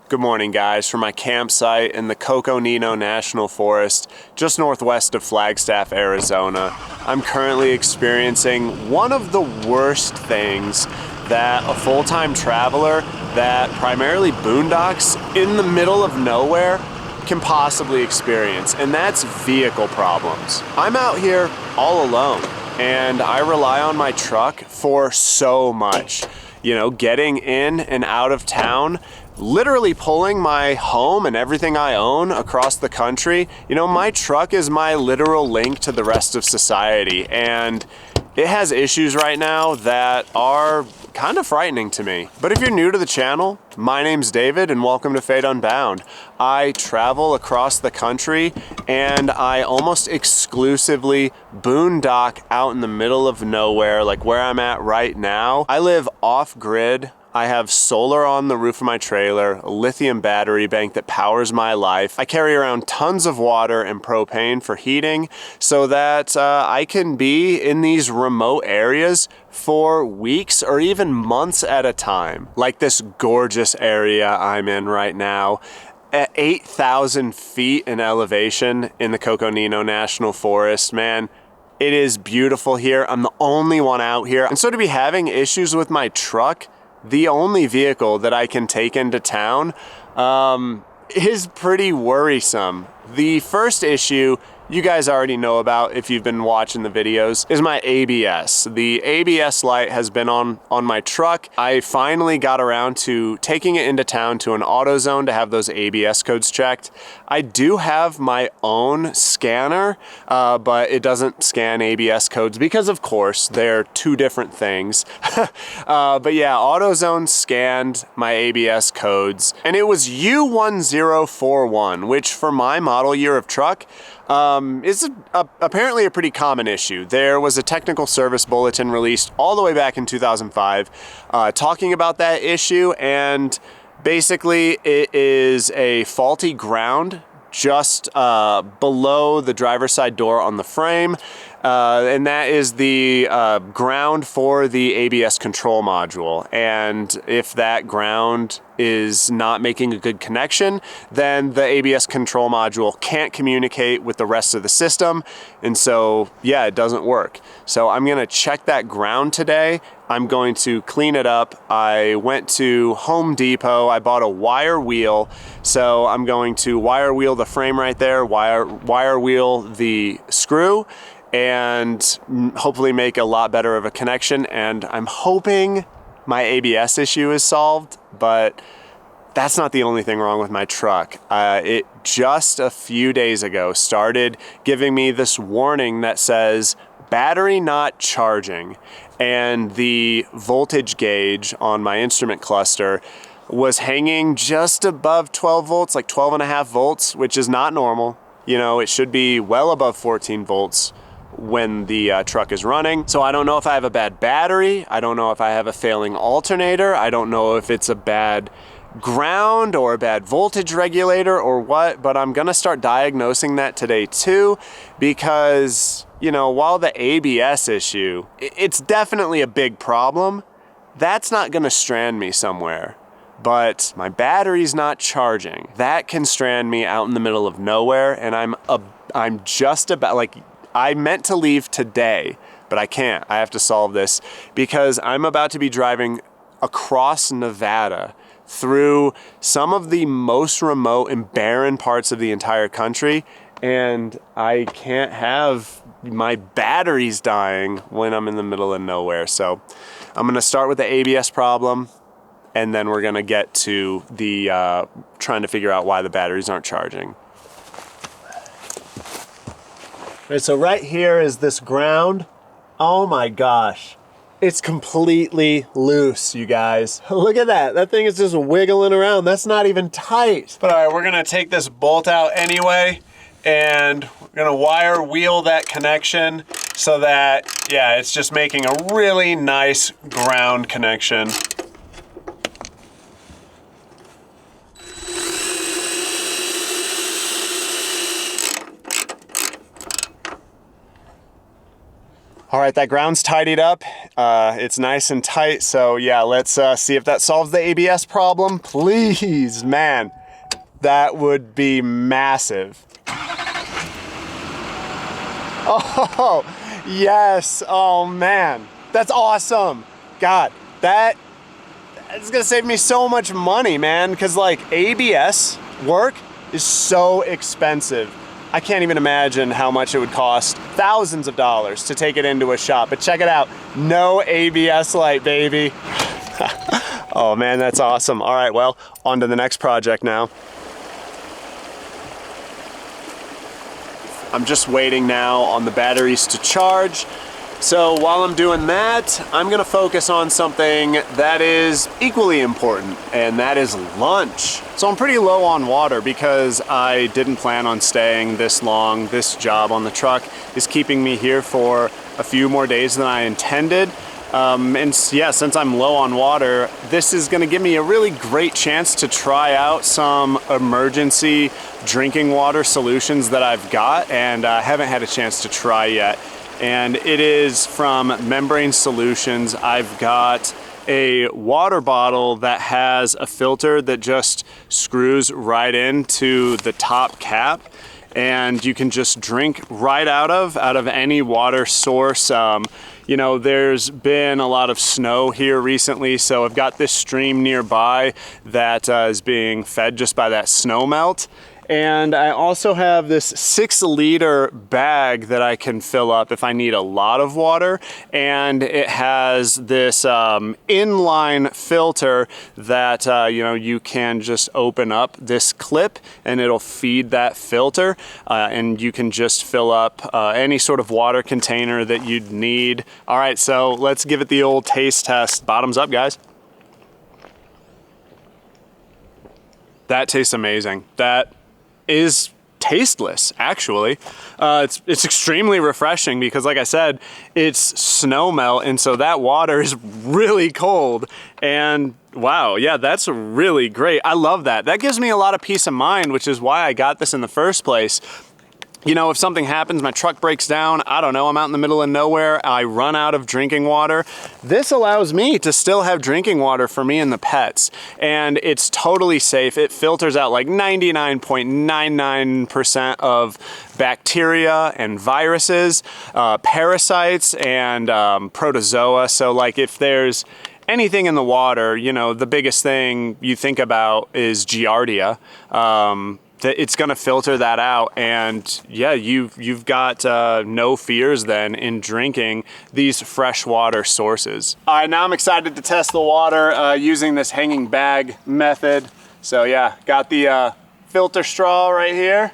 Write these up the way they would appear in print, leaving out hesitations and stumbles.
Good morning, guys, from my campsite in the Coconino National Forest, just northwest of Flagstaff, Arizona. I'm currently experiencing one of the worst things that a full-time traveler that primarily boondocks in the middle of nowhere can possibly experience, and that's vehicle problems. I'm out here all alone, and I rely on my truck for so much. You know, getting in and out of town, literally pulling my home and everything I own across the country. You know, my truck is my literal link to the rest of society, and it has issues right now that are kind of frightening to me. But if you're new to the channel, my name's David and welcome to Unbound. I travel across the country and I almost exclusively boondock out in the middle of nowhere, like where I'm at right now. I live off-grid. I have solar on the roof of my trailer, a lithium battery bank that powers my life. I carry around tons of water and propane for heating so that I can be in these remote areas for weeks or even months at a time. Like this gorgeous area I'm in right now. At 8,000 feet in elevation in the Coconino National Forest, man. It is beautiful here. I'm the only one out here. And so to be having issues with my truck, the only vehicle that I can take into town, is pretty worrisome. The first issue you guys already know about if you've been watching the videos is my ABS. The ABS light has been on my truck. I finally got around to taking it into town to an AutoZone to have those ABS codes checked. I do have my own scanner, but it doesn't scan ABS codes because of course they're two different things. But yeah, AutoZone scanned my ABS codes and it was U1041, which for my model year of truck, is apparently a pretty common issue. There was a technical service bulletin released all the way back in 2005 talking about that issue, and basically it is a faulty ground just below the driver's side door on the frame, and that is the ground for the ABS control module. And if that ground is not making a good connection, then the ABS control module can't communicate with the rest of the system, and so yeah, it doesn't work. So I'm gonna check that ground today. I'm going to clean it up. I went to Home Depot, I bought a wire wheel, so I'm going to wire wheel the frame right there, wire wheel the screw, and hopefully make a lot better of a connection. And I'm hoping my ABS issue is solved, but that's not the only thing wrong with my truck. It just a few days ago started giving me this warning that says battery not charging, and the voltage gauge on my instrument cluster was hanging just above 12 volts, like 12.5 volts, which is not normal. You know, it should be well above 14 volts when the truck is running. So I don't know if I have a bad battery. I don't know if I have a failing alternator. I don't know if it's a bad ground or a bad voltage regulator or what, but I'm gonna start diagnosing that today too, because, you know, while the ABS issue, it's definitely a big problem, that's not gonna strand me somewhere. But my battery's not charging. That can strand me out in the middle of nowhere, and I'm just about, like, I meant to leave today, but I can't. I have to solve this because I'm about to be driving across Nevada through some of the most remote and barren parts of the entire country, and I can't have my batteries dying when I'm in the middle of nowhere. So I'm gonna start with the ABS problem, and then we're gonna get to the trying to figure out why the batteries aren't charging. Right, so right here is this ground. Oh my gosh. It's completely loose, you guys. Look at that. That thing is just wiggling around. That's not even tight. But all right, we're gonna take this bolt out anyway, and we're gonna wire wheel that connection so that, yeah, it's just making a really nice ground connection. All right, that ground's tidied up. It's nice and tight. So yeah, let's see if that solves the ABS problem. Please, man, that would be massive. Oh, yes. Oh man, that's awesome. God, that it's gonna save me so much money, man, because like ABS work is so expensive. I can't even imagine how much it would cost, thousands of dollars, to take it into a shop. But check it out, no ABS light, baby. Oh man, that's awesome. All right, well, on to the next project now. I'm just waiting now on the batteries to charge. So while I'm doing that, I'm gonna focus on something that is equally important, and that is lunch. So I'm pretty low on water because I didn't plan on staying this long. This job on the truck is keeping me here for a few more days than I intended. And yeah, since I'm low on water, this is gonna give me a really great chance to try out some emergency drinking water solutions that I've got and haven't had a chance to try yet. And it is from Membrane Solutions. I've got a water bottle that has a filter that just screws right into the top cap, and you can just drink right out of any water source. You know, there's been a lot of snow here recently, so I've got this stream nearby that is being fed just by that snow melt. And I also have this 6-liter bag that I can fill up if I need a lot of water. And it has this inline filter that, you know, you can just open up this clip and it'll feed that filter. And you can just fill up any sort of water container that you'd need. All right, so let's give it the old taste test. Bottoms up, guys. That tastes amazing. That is tasteless, actually. It's extremely refreshing because, like I said, it's snow melt, and so that water is really cold. And wow, yeah, that's really great. I love that. That gives me a lot of peace of mind, which is why I got this in the first place. You know, if something happens, my truck breaks down, I don't know, I'm out in the middle of nowhere, I run out of drinking water. This allows me to still have drinking water for me and the pets. And it's totally safe. It filters out like 99.99% of bacteria and viruses, parasites, and protozoa. So like if there's anything in the water, you know, the biggest thing you think about is Giardia. It's going to filter that out, and yeah, you've got no fears then in drinking these freshwater sources. All right, now I'm excited to test the water using this hanging bag method. So yeah, got the filter straw right here.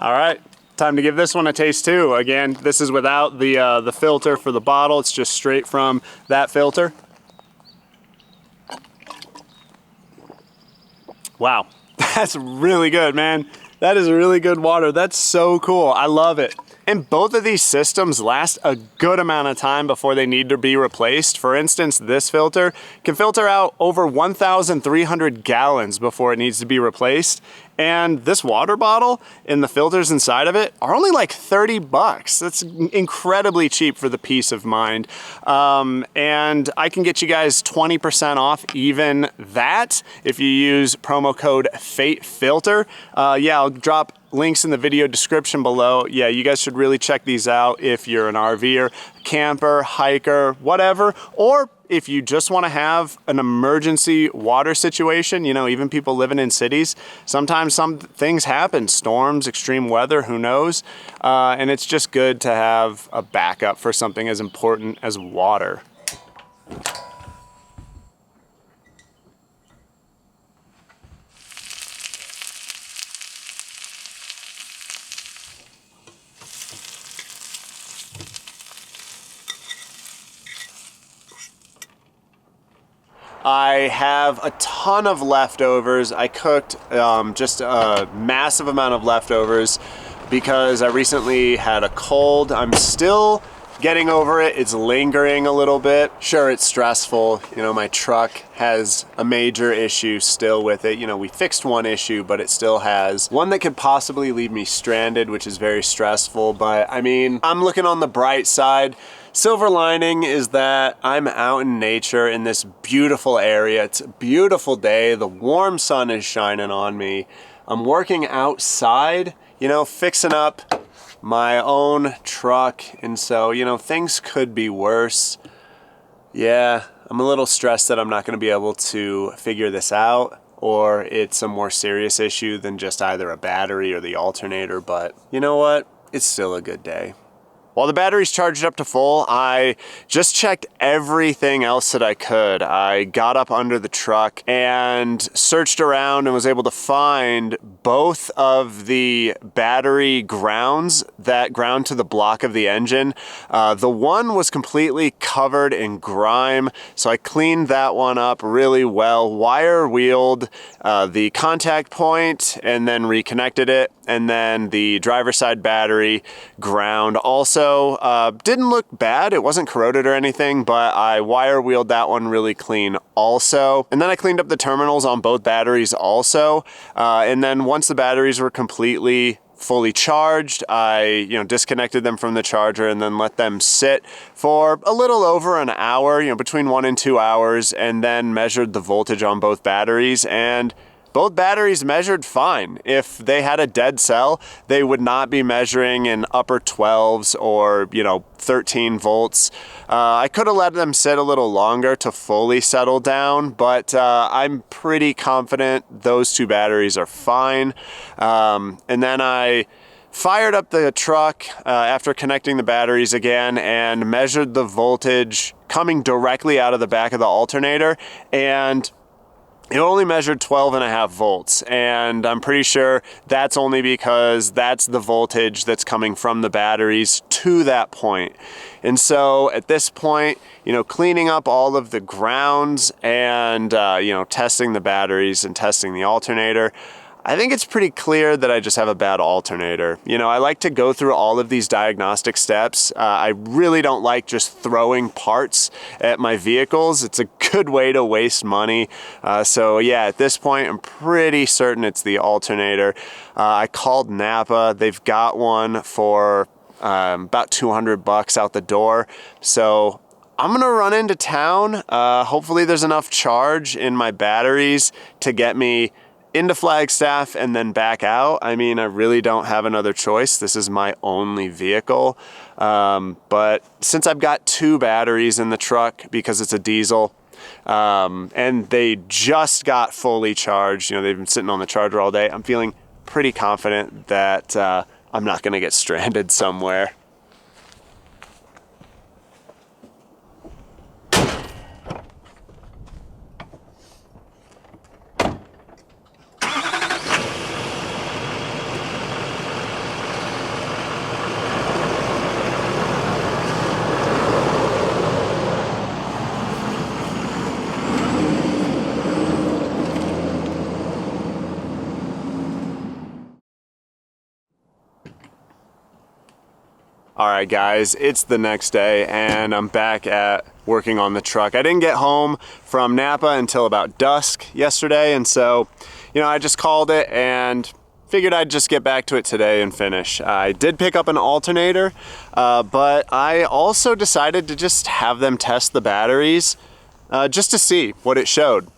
All right, time to give this one a taste too. Again, this is without the filter for the bottle. It's just straight from that filter. Wow, that's really good, man. That is really good water. That's so cool. I love it. And both of these systems last a good amount of time before they need to be replaced. For instance, this filter can filter out over 1,300 gallons before it needs to be replaced. And this water bottle and the filters inside of it are only like 30 bucks. That's incredibly cheap for the peace of mind. And I can get you guys 20% off even that if you use promo code FATEFILTER. Yeah, I'll drop links in the video description below. Yeah, you guys should really check these out if you're an RVer, camper, hiker, whatever, or if you just want to have an emergency water situation. You know, even people living in cities, sometimes some things happen, storms, extreme weather, who knows? And it's just good to have a backup for something as important as water. I have a ton of leftovers. I cooked just a massive amount of leftovers because I recently had a cold. I'm still getting over it. It's lingering a little bit. Sure, it's stressful. You know, my truck has a major issue still with it. You know, we fixed one issue, but it still has one that could possibly leave me stranded, which is very stressful. But I mean, I'm looking on the bright side. Silver lining is that I'm out in nature in this beautiful area. It's a beautiful day. The warm sun is shining on me. I'm working outside, you know, fixing up my own truck. And so, you know, things could be worse. Yeah, I'm a little stressed that I'm not going to be able to figure this out, or it's a more serious issue than just either a battery or the alternator. But you know what? It's still a good day. While the battery's charged up to full, I just checked everything else that I could. I got up under the truck and searched around and was able to find both of the battery grounds that ground to the block of the engine. The one was completely covered in grime, so I cleaned that one up really well, wire wheeled the contact point and then reconnected it. And then the driver's side battery ground also didn't look bad. It wasn't corroded or anything, but I wire wheeled that one really clean also. And then I cleaned up the terminals on both batteries also. And then once the batteries were completely fully charged, I disconnected them from the charger and then let them sit for a little over an hour, between 1 and 2 hours, and then measured the voltage on both batteries, and both batteries measured fine. If they had a dead cell, they would not be measuring in upper 12s or 13 volts. I could have let them sit a little longer to fully settle down, but I'm pretty confident those two batteries are fine. And then I fired up the truck after connecting the batteries again and measured the voltage coming directly out of the back of the alternator, and it only measured 12.5 volts, and I'm pretty sure that's only because that's the voltage that's coming from the batteries to that point. And so at this point, cleaning up all of the grounds and, testing the batteries and testing the alternator, I think it's pretty clear that I just have a bad alternator. I like to go through all of these diagnostic steps. I really don't like just throwing parts at my vehicles. It's a good way to waste money. So yeah, at this point, I'm pretty certain it's the alternator. I called Napa. They've got one for about $200 out the door. So I'm gonna run into town. Hopefully there's enough charge in my batteries to get me into Flagstaff and then back out. I mean, I really don't have another choice. This is my only vehicle. But since I've got 2 batteries in the truck because it's a diesel, and they just got fully charged, they've been sitting on the charger all day, I'm feeling pretty confident that I'm not gonna get stranded somewhere. All right, guys, it's the next day and I'm back at working on the truck. I didn't get home from Napa until about dusk yesterday, and so, I just called it and figured I'd just get back to it today and finish. I did pick up an alternator, but I also decided to just have them test the batteries just to see what it showed.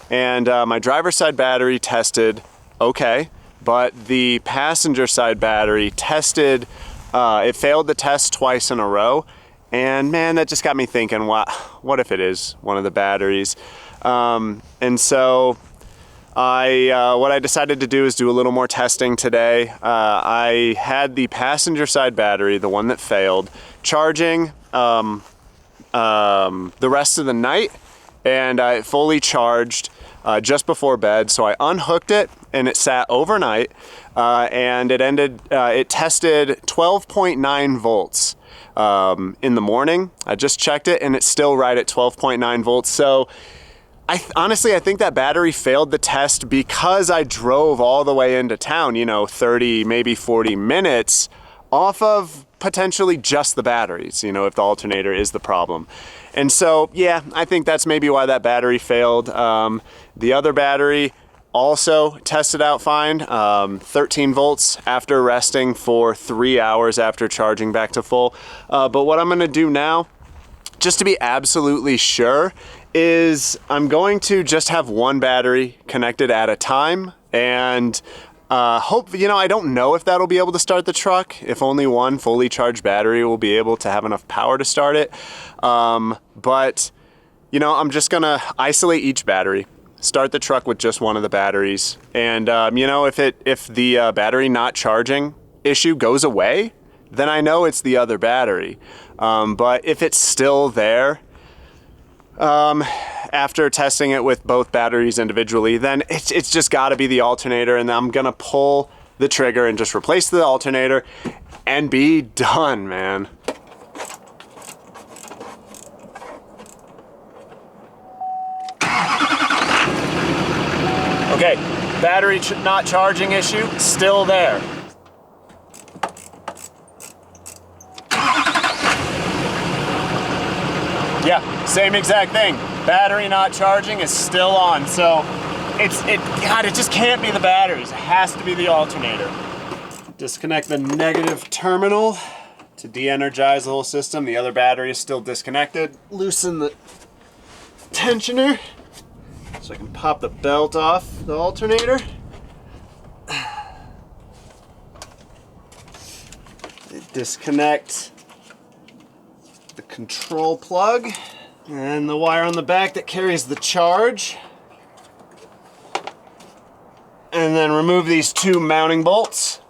And my driver's side battery tested okay, but the passenger side battery tested it failed the test twice in a row, and man, that just got me thinking, what if it is one of the batteries? And so what I decided to do is do a little more testing today. I had the passenger side battery, the one that failed, charging the rest of the night, and I fully charged just before bed. So I unhooked it and it sat overnight, and it tested 12.9 volts in the morning. I just checked it and it's still right at 12.9 volts. So honestly, I think that battery failed the test because I drove all the way into town, 30, maybe 40 minutes off of potentially just the batteries, you know, if the alternator is the problem. And so, yeah, I think that's maybe why that battery failed. The other battery also tested out fine, 13 volts after resting for 3 hours after charging back to full. But what I'm gonna do now, just to be absolutely sure, is I'm going to just have one battery connected at a time, and hope, you know, I don't know if that'll be able to start the truck, if only one fully charged battery will be able to have enough power to start it. But, you know, I'm just gonna isolate each battery, start the truck with just one of the batteries, and you know, if the battery not charging issue goes away, then I know it's the other battery. But if it's still there, after testing it with both batteries individually, then it's just got to be the alternator, and I'm gonna pull the trigger and just replace the alternator and be done, man. Okay, battery not charging issue, still there. Yeah, same exact thing. Battery not charging is still on, so God, it just can't be the batteries. It has to be the alternator. Disconnect the negative terminal to de-energize the whole system. The other battery is still disconnected. Loosen the tensioner so I can pop the belt off the alternator. Disconnect the control plug and the wire on the back that carries the charge. And then remove these two mounting bolts.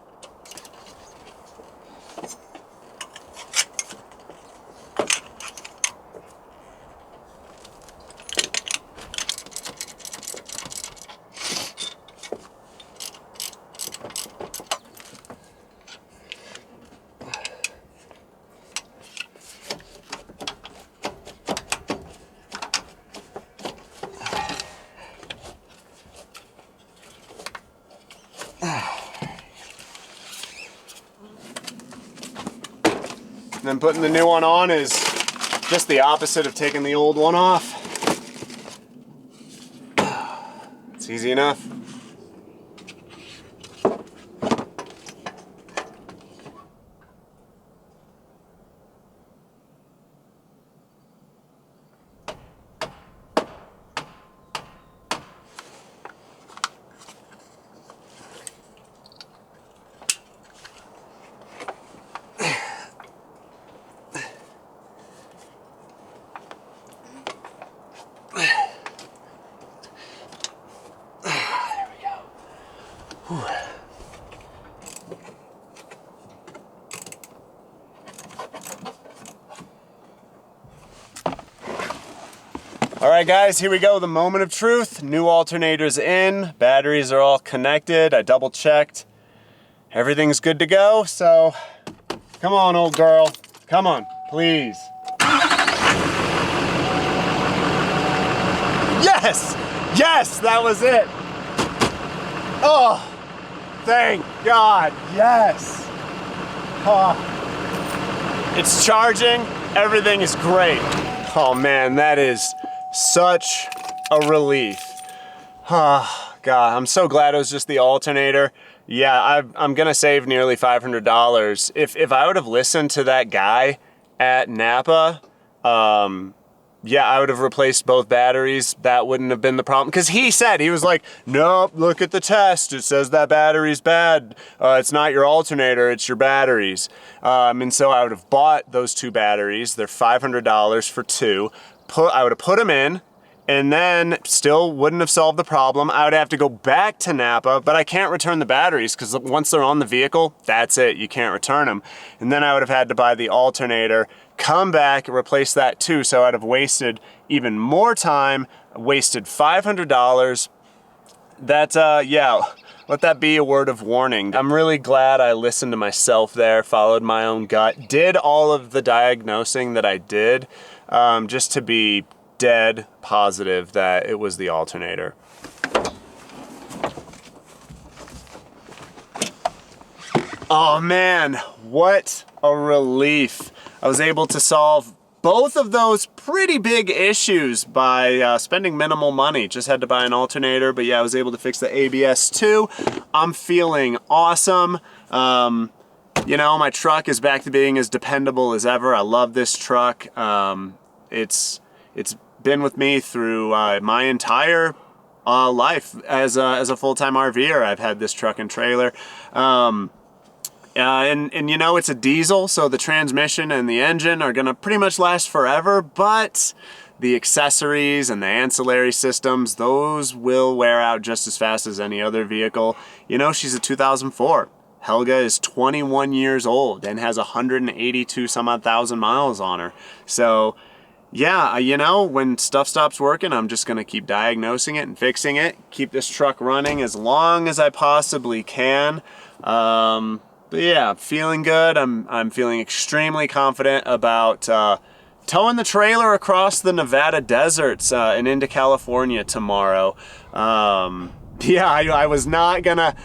And then putting the new one on is just the opposite of taking the old one off. It's easy enough. All right, guys, here we go. The moment of truth. New alternator's in. Batteries are all connected. I double checked. Everything's good to go. So come on, old girl. Come on, please. Yes! Yes, that was it. Oh, thank God. Yes. Oh. It's charging. Everything is great. Oh man, that is such a relief. Oh, God, I'm so glad it was just the alternator. Yeah, I'm gonna save nearly $500. If I would have listened to that guy at Napa, yeah, I would have replaced both batteries. That wouldn't have been the problem. Because he said, he was like, nope, look at the test. It says that battery's bad. It's not your alternator, it's your batteries. And so I would have bought those two batteries. They're $500 for two. I would have put them in, and then still wouldn't have solved the problem. I would have to go back to Napa, but I can't return the batteries because once they're on the vehicle, that's it. You can't return them. And then I would have had to buy the alternator, come back, replace that too. So I'd have wasted even more time, wasted $500. That, yeah, let that be a word of warning. I'm really glad I listened to myself there, followed my own gut, did all of the diagnosing that I did, just to be dead positive that it was the alternator. Oh man, what a relief. I was able to solve both of those pretty big issues by spending minimal money. Just had to buy an alternator, but yeah, I was able to fix the ABS too. I'm feeling awesome. You know, my truck is back to being as dependable as ever. I love this truck. It's been with me through my entire life as a full-time RVer. I've had this truck and trailer. And you know, it's a diesel, so the transmission and the engine are gonna pretty much last forever, but the accessories and the ancillary systems, those will wear out just as fast as any other vehicle. You know, she's a 2004. Helga is 21 years old and has 182 some odd thousand miles on her. So yeah, you know, when stuff stops working, I'm just gonna keep diagnosing it and fixing it, keep this truck running as long as I possibly can. But yeah, feeling good. I'm feeling extremely confident about towing the trailer across the Nevada deserts and into California tomorrow. Yeah, I was not gonna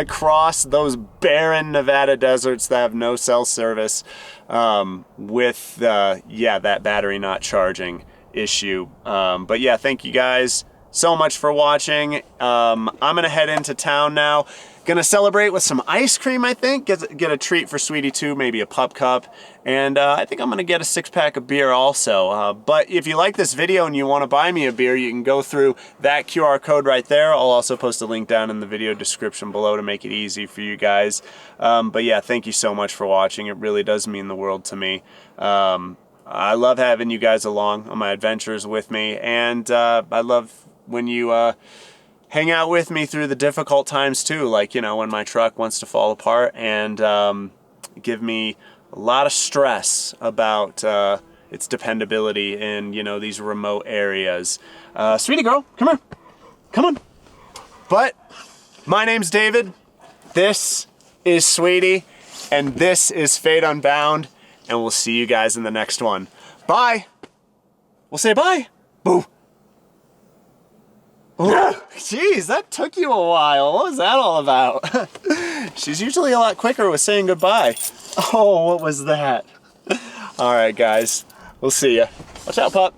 cross those barren Nevada deserts that have no cell service with yeah, that battery not charging issue. But yeah, thank you guys so much for watching. I'm gonna head into town now. Gonna celebrate with some ice cream, I think. Get a treat for Sweetie too, maybe a pup cup. And I think I'm gonna get a 6-pack of beer also. But if you like this video and you wanna buy me a beer, you can go through that QR code right there. I'll also post a link down in the video description below to make it easy for you guys. But yeah, thank you so much for watching. It really does mean the world to me. I love having you guys along on my adventures with me. And I love when you hang out with me through the difficult times too, like, you know, when my truck wants to fall apart, and give me a lot of stress about its dependability in, you know, these remote areas. Sweetie girl, come here. Come on. But my name's David, this is Sweetie, and this is Fate Unbound, and we'll see you guys in the next one. Bye. We'll say bye. Boo. Jeez, that took you a while. What was that all about? She's usually a lot quicker with saying goodbye. Oh, what was that? All right, guys. We'll see ya. Watch out, pup.